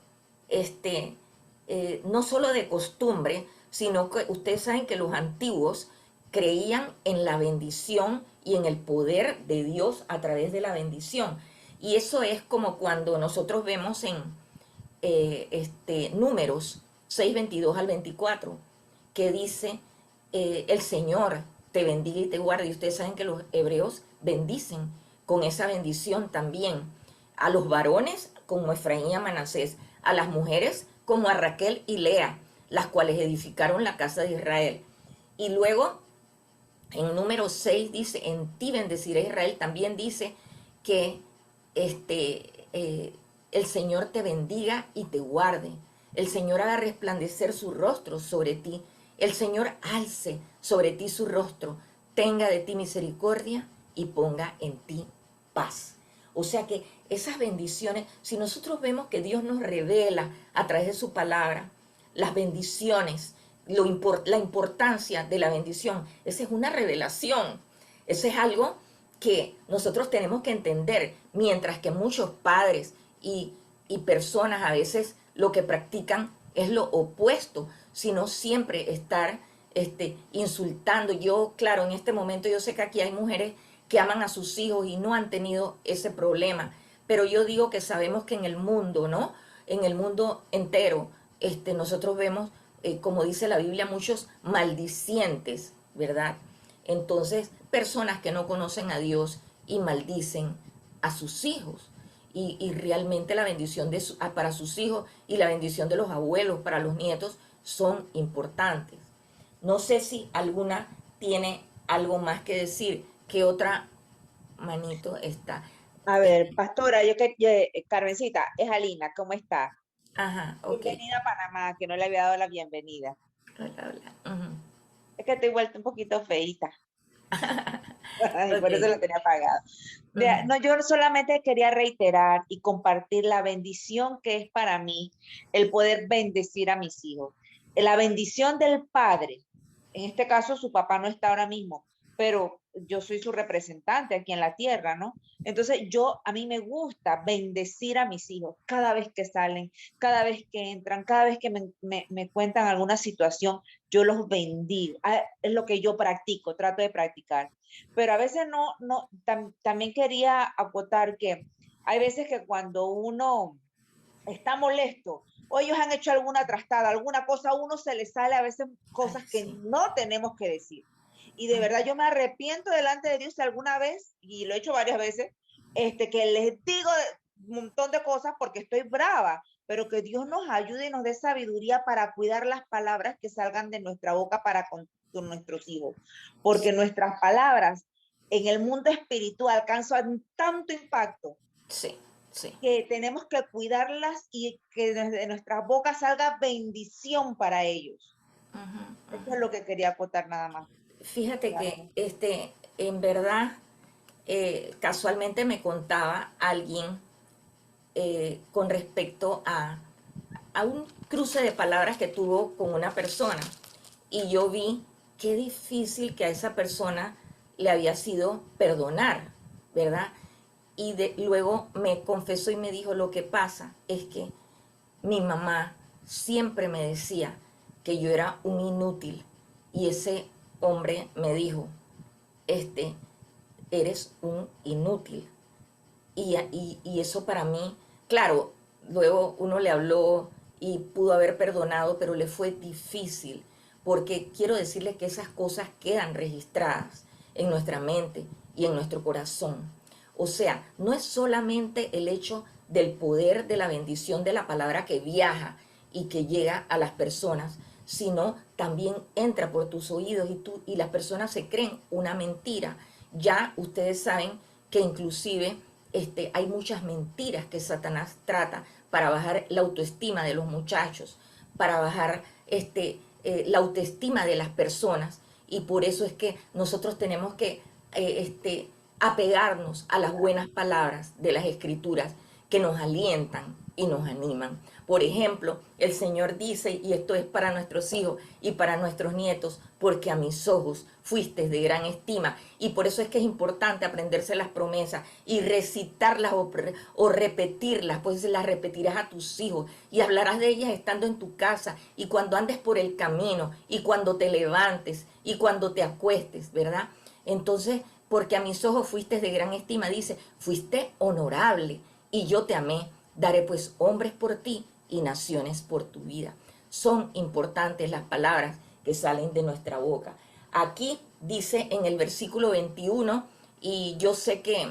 no solo de costumbre, sino que ustedes saben que los antiguos creían en la bendición y en el poder de Dios a través de la bendición. Y eso es como cuando nosotros vemos en Números 6:22 al 24, que dice, el Señor te bendiga y te guarde. Y ustedes saben que los hebreos bendicen con esa bendición también a los varones como Efraín y a Manasés, a las mujeres como a Raquel y Lea, las cuales edificaron la casa de Israel. Y luego en número 6 dice, en ti bendeciré Israel. También dice que el Señor te bendiga y te guarde. El Señor haga resplandecer su rostro sobre ti. El Señor alce sobre ti su rostro, tenga de ti misericordia y ponga en ti paz. O sea que esas bendiciones, si nosotros vemos que Dios nos revela a través de su palabra las bendiciones, la importancia de la bendición, esa es una revelación. Eso es algo que nosotros tenemos que entender, mientras que muchos padres y personas a veces lo que practican es lo opuesto, sino siempre estar insultando. Yo, claro, en este momento yo sé que aquí hay mujeres que aman a sus hijos y no han tenido ese problema, pero yo digo que sabemos que en el mundo, ¿no? En el mundo entero, nosotros vemos, como dice la Biblia, muchos maldicientes, ¿verdad? Entonces, personas que no conocen a Dios y maldicen a sus hijos. Y realmente la bendición para sus hijos y la bendición de los abuelos para los nietos son importantes. No sé si alguna tiene algo más que decir. ¿Qué otra manito está? A ver, pastora, Carmencita, es Alina, ¿cómo está? Ajá, ok. Bienvenida a Panamá, que no le había dado la bienvenida. Hola, hola. Ujú. Es que estoy vuelta un poquito feíta. Por Ok. eso lo tenía apagado. Vea, Ujú. no, yo solamente quería reiterar y compartir la bendición que es para mí el poder bendecir a mis hijos. La bendición del padre, en este caso su papá no está ahora mismo, pero yo soy su representante aquí en la tierra, ¿no? Entonces a mí me gusta bendecir a mis hijos cada vez que salen, cada vez que entran, cada vez que me cuentan alguna situación, yo los bendigo. Es lo que yo practico, trato de practicar. Pero a veces también quería acotar que hay veces que cuando uno está molesto o ellos han hecho alguna trastada, alguna cosa, a uno se le sale a veces cosas Ay, que sí. no tenemos que decir. Y de verdad yo me arrepiento delante de Dios si alguna vez, y lo he hecho varias veces, que les digo un montón de cosas porque estoy brava, pero que Dios nos ayude y nos dé sabiduría para cuidar las palabras que salgan de nuestra boca para con nuestros hijos. Porque nuestras palabras en el mundo espiritual alcanzan tanto impacto Sí, sí. que tenemos que cuidarlas y que desde nuestras bocas salga bendición para ellos. Ujú, Eso es lo que quería acotar nada más. Fíjate que en verdad, casualmente me contaba alguien con respecto a un cruce de palabras que tuvo con una persona, y yo vi qué difícil que a esa persona le había sido perdonar, ¿verdad? Y luego me confesó y me dijo, lo que pasa es que mi mamá siempre me decía que yo era un inútil, y ese hombre me dijo, eres un inútil. Y eso para mí, claro, luego uno le habló y pudo haber perdonado, pero le fue difícil, porque quiero decirle que esas cosas quedan registradas en nuestra mente y en nuestro corazón. O sea, no es solamente el hecho del poder de la bendición de la palabra que viaja y que llega a las personas, sino también entra por tus oídos y las personas se creen una mentira. Ya ustedes saben que inclusive hay muchas mentiras que Satanás trata para bajar la autoestima de los muchachos, para bajar la autoestima de las personas, y por eso es que nosotros tenemos que apegarnos a las buenas palabras de las escrituras que nos alientan, y nos animan. Por ejemplo, el Señor dice, y esto es para nuestros hijos y para nuestros nietos, porque a mis ojos fuiste de gran estima. Y por eso es que es importante aprenderse las promesas y recitarlas o repetirlas, pues las repetirás a tus hijos y hablarás de ellas estando en tu casa y cuando andes por el camino y cuando te levantes y cuando te acuestes, ¿verdad? Entonces, porque a mis ojos fuiste de gran estima, dice, fuiste honorable y yo te amé. Daré pues hombres por ti y naciones por tu vida. Son importantes las palabras que salen de nuestra boca. Aquí dice en el versículo 21, y yo sé que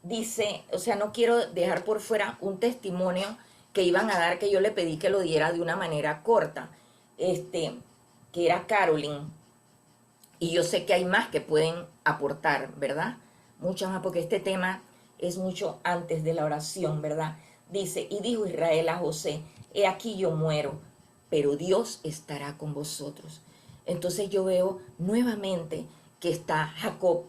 dice, o sea, no quiero dejar por fuera un testimonio que iban a dar, que yo le pedí que lo diera de una manera corta, que era Carolyn. Y yo sé que hay más que pueden aportar, ¿verdad? Muchas más, porque este tema es mucho antes de la oración, ¿verdad? Dice, y dijo Israel a José, he aquí yo muero, pero Dios estará con vosotros. Entonces yo veo nuevamente que está Jacob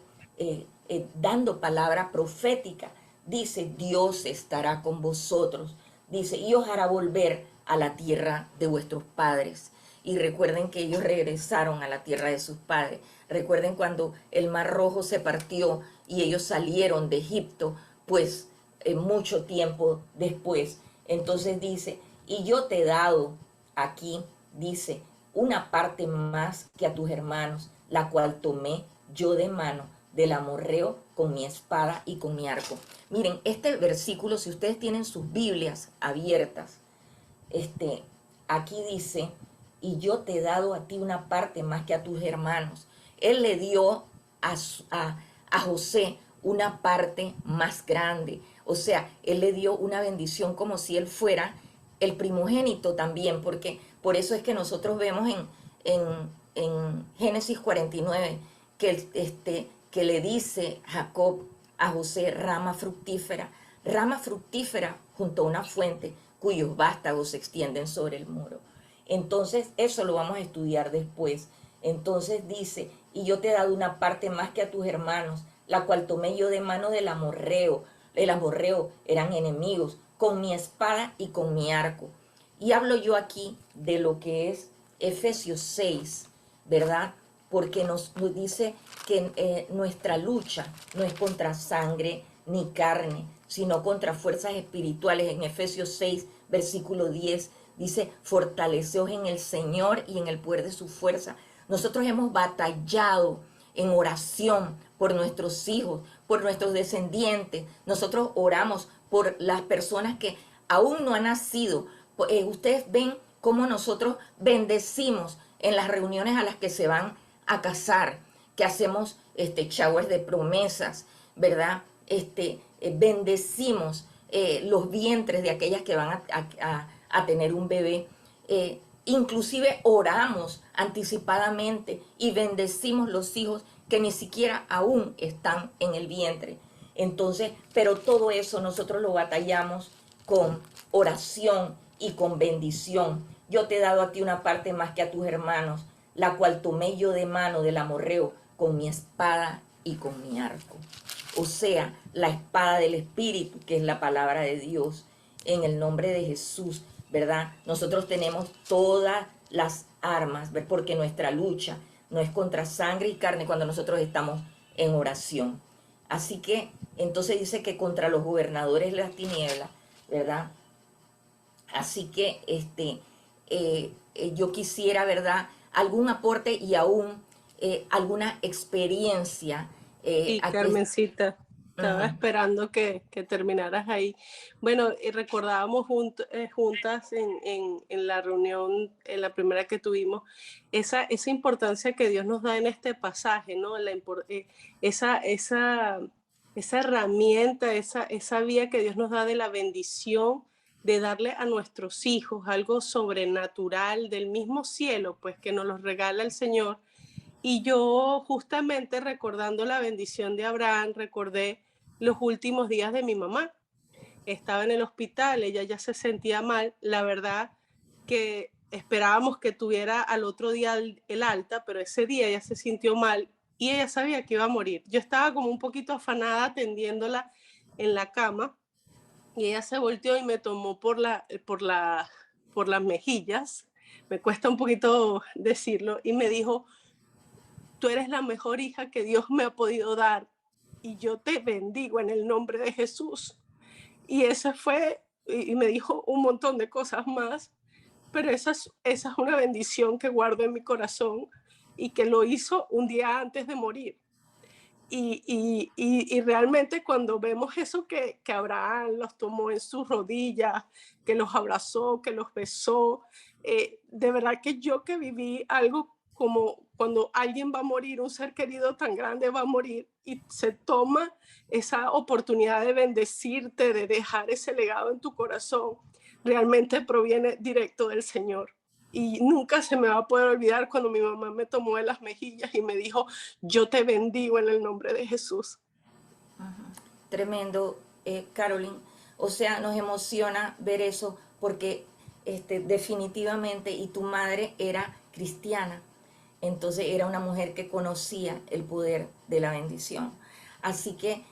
dando palabra profética. Dice, Dios estará con vosotros. Dice, y os hará volver a la tierra de vuestros padres. Y recuerden que ellos regresaron a la tierra de sus padres. Recuerden cuando el Mar Rojo se partió y ellos salieron de Egipto, pues mucho tiempo después. Entonces dice, y yo te he dado aquí, dice, una parte más que a tus hermanos, la cual tomé yo de mano del amorreo con mi espada y con mi arco. Miren, este versículo, si ustedes tienen sus Biblias abiertas, aquí dice, y yo te he dado a ti una parte más que a tus hermanos. Él le dio a José una parte más grande. O sea, él le dio una bendición como si él fuera el primogénito también, porque por eso es que nosotros vemos en Génesis 49 que le dice Jacob a José, rama fructífera junto a una fuente cuyos vástagos se extienden sobre el muro. Entonces, eso lo vamos a estudiar después. Entonces dice, y yo te he dado una parte más que a tus hermanos, la cual tomé yo de mano del amorreo. El amorreo eran enemigos, con mi espada y con mi arco. Y hablo yo aquí de lo que es Efesios 6, ¿verdad? Porque nos dice que nuestra lucha no es contra sangre ni carne, sino contra fuerzas espirituales. En Efesios 6, versículo 10, dice, fortaleceos en el Señor y en el poder de su fuerza. Nosotros hemos batallado en oración por nuestros hijos, por nuestros descendientes. Nosotros oramos por las personas que aún no han nacido. Ustedes ven cómo nosotros bendecimos en las reuniones a las que se van a casar, que hacemos showers de promesas, ¿verdad? Bendecimos los vientres de aquellas que van a tener un bebé. Inclusive oramos anticipadamente y bendecimos los hijos que ni siquiera aún están en el vientre. Entonces, pero todo eso nosotros lo batallamos con oración y con bendición. Yo te he dado a ti una parte más que a tus hermanos, la cual tomé yo de mano del amorreo con mi espada y con mi arco. O sea, la espada del Espíritu, que es la palabra de Dios, en el nombre de Jesús, ¿verdad? Nosotros tenemos todas las armas, porque nuestra lucha no es contra sangre y carne cuando nosotros estamos en oración. Así que, entonces dice que contra los gobernadores de las tinieblas, ¿verdad? Así que yo quisiera, ¿verdad?, algún aporte y aún alguna experiencia. Y Carmencita, estaba esperando que terminaras ahí. Bueno, y recordábamos juntas en la reunión, en la primera que tuvimos, esa importancia que Dios nos da en este pasaje, ¿no? Esa herramienta, esa vía que Dios nos da de la bendición, de darle a nuestros hijos algo sobrenatural del mismo cielo, pues que nos los regala el Señor. Y yo justamente recordando la bendición de Abraham, recordé los últimos días de mi mamá. Estaba en el hospital, ella ya se sentía mal. La verdad que esperábamos que tuviera al otro día el alta, pero ese día ella se sintió mal y ella sabía que iba a morir. Yo estaba como un poquito afanada atendiéndola en la cama y ella se volteó y me tomó por las mejillas, me cuesta un poquito decirlo, y me dijo, tú eres la mejor hija que Dios me ha podido dar y yo te bendigo en el nombre de Jesús. Y esa fue, y me dijo un montón de cosas más, pero esa es una bendición que guardo en mi corazón y que lo hizo un día antes de morir. Y realmente cuando vemos eso que Abraham los tomó en sus rodillas, que los abrazó, que los besó, de verdad que yo que viví algo como cuando alguien va a morir, un ser querido tan grande va a morir y se toma esa oportunidad de bendecirte, de dejar ese legado en tu corazón, realmente proviene directo del Señor. Y nunca se me va a poder olvidar cuando mi mamá me tomó de las mejillas y me dijo, yo te bendigo en el nombre de Jesús. Tremendo, Caroline. O sea, nos emociona ver eso porque definitivamente, y tu madre era cristiana, entonces era una mujer que conocía el poder de la bendición. Así que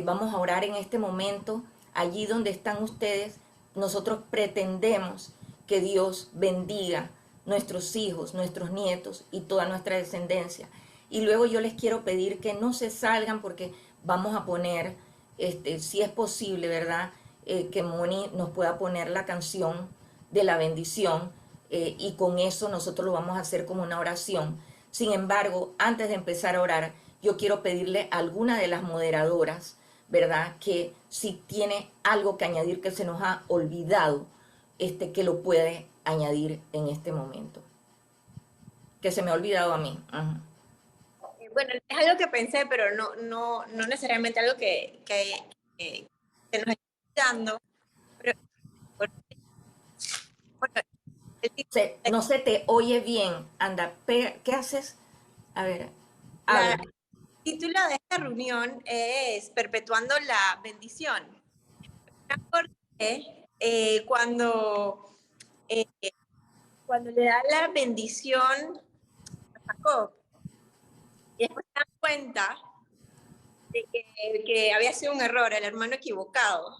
vamos a orar en este momento, allí donde están ustedes. Nosotros pretendemos que Dios bendiga nuestros hijos, nuestros nietos y toda nuestra descendencia. Y luego yo les quiero pedir que no se salgan porque vamos a poner, si es posible, ¿verdad? Que Moni nos pueda poner la canción de la bendición y con eso nosotros lo vamos a hacer como una oración. Sin embargo, antes de empezar a orar, yo quiero pedirle a alguna de las moderadoras, ¿verdad? Que si tiene algo que añadir que se nos ha olvidado, que lo puede añadir en este momento. Que se me ha olvidado a mí. Bueno, es algo que pensé, pero no necesariamente algo que se nos está dando. Pero, bueno, no se te oye bien. Anda, ¿qué haces? A ver, habla. el título de esta reunión es Perpetuando la bendición. Me acordé cuando le da la bendición a Jacob y después se dan cuenta de que había sido un error, el hermano equivocado.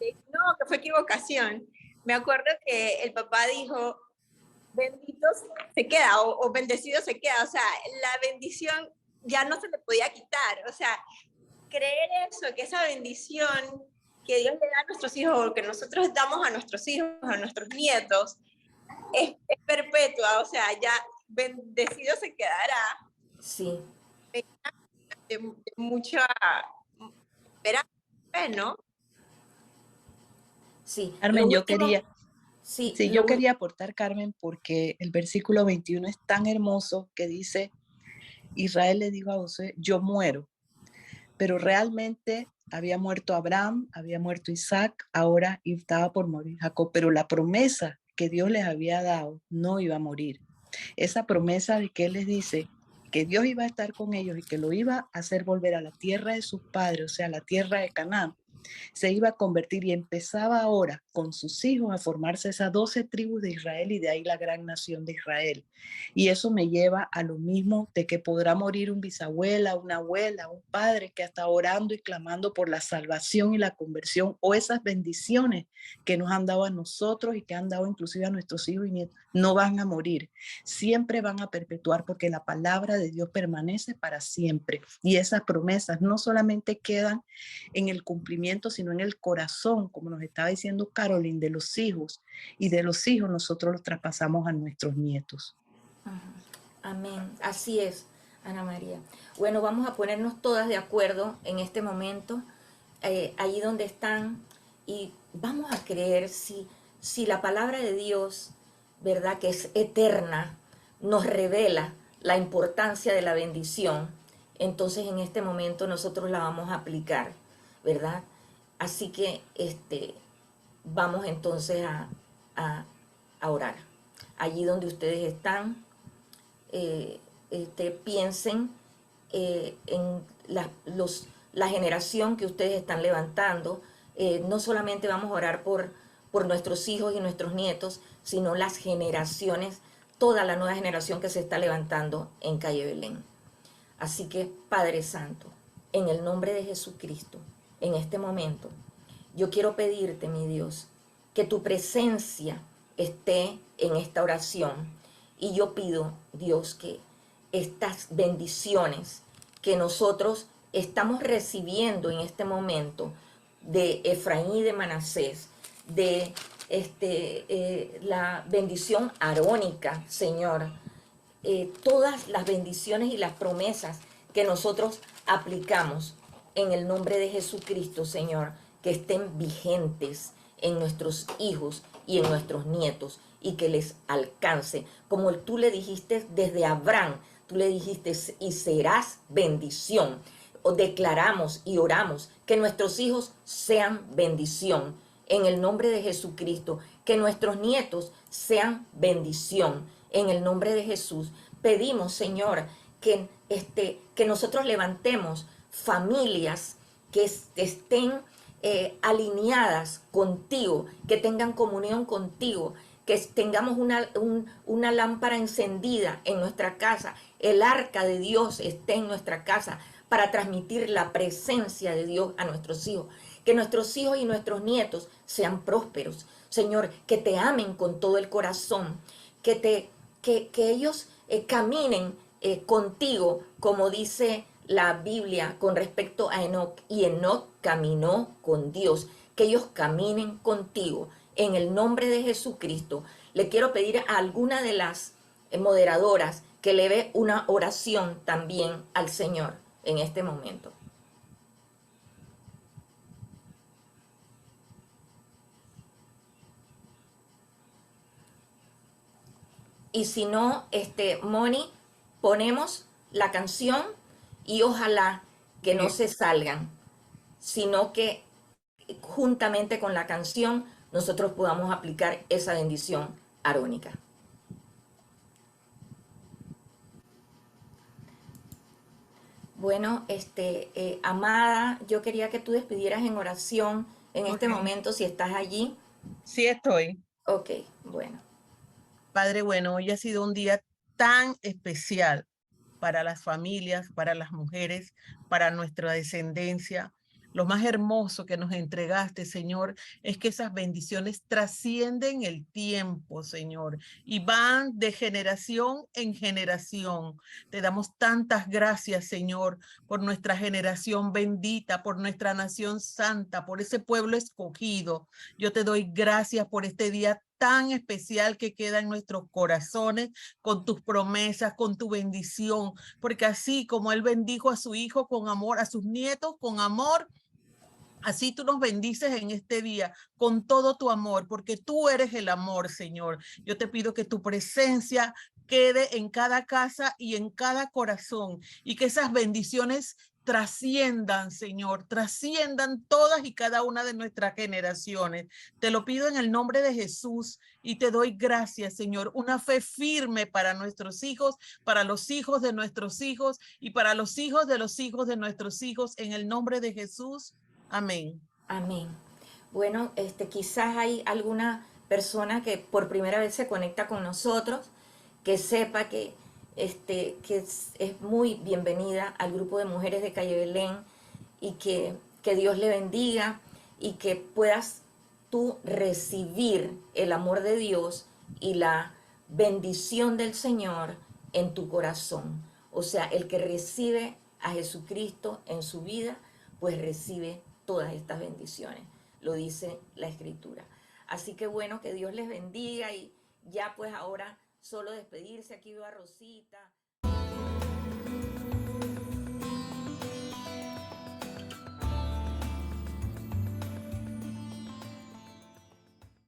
No, que fue equivocación. Me acuerdo que el papá dijo, bendito se queda o bendecido se queda. O sea, la bendición ya no se le podía quitar. O sea, creer eso, que esa bendición que Dios le da a nuestros hijos o que nosotros damos a nuestros hijos, a nuestros nietos, es perpetua. O sea, ya bendecido se quedará. Sí. De mucha esperanza, ¿no? Sí. Carmen, yo quería, sí, yo quería aportar, Carmen, porque el versículo 21 es tan hermoso que dice, Israel le dijo a Josué, yo muero, pero realmente había muerto Abraham, había muerto Isaac, ahora estaba por morir Jacob, pero la promesa que Dios les había dado no iba a morir. Esa promesa de que Él les dice que Dios iba a estar con ellos y que lo iba a hacer volver a la tierra de sus padres, o sea, la tierra de Canaán, se iba a convertir y empezaba ahora con sus hijos a formarse esas 12 tribus de Israel y de ahí la gran nación de Israel. Y eso me lleva a lo mismo de que podrá morir un bisabuela, una abuela, un padre que está orando y clamando por la salvación y la conversión o esas bendiciones que nos han dado a nosotros y que han dado inclusive a nuestros hijos y nietos, no van a morir, siempre van a perpetuar porque la palabra de Dios permanece para siempre y esas promesas no solamente quedan en el cumplimiento, sino en el corazón, como nos estaba diciendo Caroline, de los hijos, y de los hijos nosotros los traspasamos a nuestros nietos. Amén, así es, Ana María. Bueno, vamos a ponernos todas de acuerdo en este momento, allí donde están, y vamos a creer si la palabra de Dios, ¿verdad?, que es eterna, nos revela la importancia de la bendición, entonces en este momento nosotros la vamos a aplicar, ¿verdad? Así que vamos entonces a orar. Allí donde ustedes están, piensen en la generación que ustedes están levantando. No solamente vamos a orar por nuestros hijos y nuestros nietos, sino las generaciones, toda la nueva generación que se está levantando en Calle Belén. Así que, Padre Santo, en el nombre de Jesucristo, en este momento, yo quiero pedirte, mi Dios, que tu presencia esté en esta oración. Y yo pido, Dios, que estas bendiciones que nosotros estamos recibiendo en este momento de Efraín y de Manasés, de la bendición arónica, Señor, todas las bendiciones y las promesas que nosotros aplicamos en el nombre de Jesucristo, Señor, que estén vigentes en nuestros hijos y en nuestros nietos y que les alcance, como tú le dijiste desde Abraham, tú le dijiste, y serás bendición. O declaramos y oramos que nuestros hijos sean bendición en el nombre de Jesucristo, que nuestros nietos sean bendición en el nombre de Jesús. Pedimos, Señor, que nosotros levantemos familias que estén alineadas contigo, que tengan comunión contigo, que tengamos una lámpara encendida en nuestra casa, el arca de Dios esté en nuestra casa para transmitir la presencia de Dios a nuestros hijos, que nuestros hijos y nuestros nietos sean prósperos, Señor, que te amen con todo el corazón, que ellos caminen contigo, como dice la Biblia con respecto a Enoc, y Enoc caminó con Dios, que ellos caminen contigo en el nombre de Jesucristo. Le quiero pedir a alguna de las moderadoras que le dé una oración también al Señor en este momento. Y si no, Moni, ponemos la canción y ojalá que no se salgan, sino que juntamente con la canción nosotros podamos aplicar esa bendición arónica. Bueno, amada, yo quería que tú despidieras en oración en este momento, si estás allí. Sí estoy. Ok, bueno. Padre bueno, hoy ha sido un día tan especial para las familias, para las mujeres, para nuestra descendencia. Lo más hermoso que nos entregaste, Señor, es que esas bendiciones trascienden el tiempo, Señor, y van de generación en generación. Te damos tantas gracias, Señor, por nuestra generación bendita, por nuestra nación santa, por ese pueblo escogido. Yo te doy gracias por este día tan especial que queda en nuestros corazones, con tus promesas, con tu bendición, porque así como Él bendijo a su hijo con amor, a sus nietos con amor, así tú nos bendices en este día con todo tu amor, porque tú eres el amor, Señor. Yo te pido que tu presencia quede en cada casa y en cada corazón, y que esas bendiciones trasciendan, Señor, trasciendan todas y cada una de nuestras generaciones. Te lo pido en el nombre de Jesús y te doy gracias, Señor. Una fe firme para nuestros hijos, para los hijos de nuestros hijos y para los hijos de los hijos de nuestros hijos, en el nombre de Jesús. Amén. Amén. Bueno, quizás hay alguna persona que por primera vez se conecta con nosotros, que sepa que es muy bienvenida al grupo de mujeres de Calle Belén, y que Dios le bendiga y que puedas tú recibir el amor de Dios y la bendición del Señor en tu corazón. O sea, el que recibe a Jesucristo en su vida, pues recibe todas estas bendiciones, lo dice la Escritura. Así que bueno, que Dios les bendiga, y ya pues ahora solo despedirse. Aquí veo a Rosita.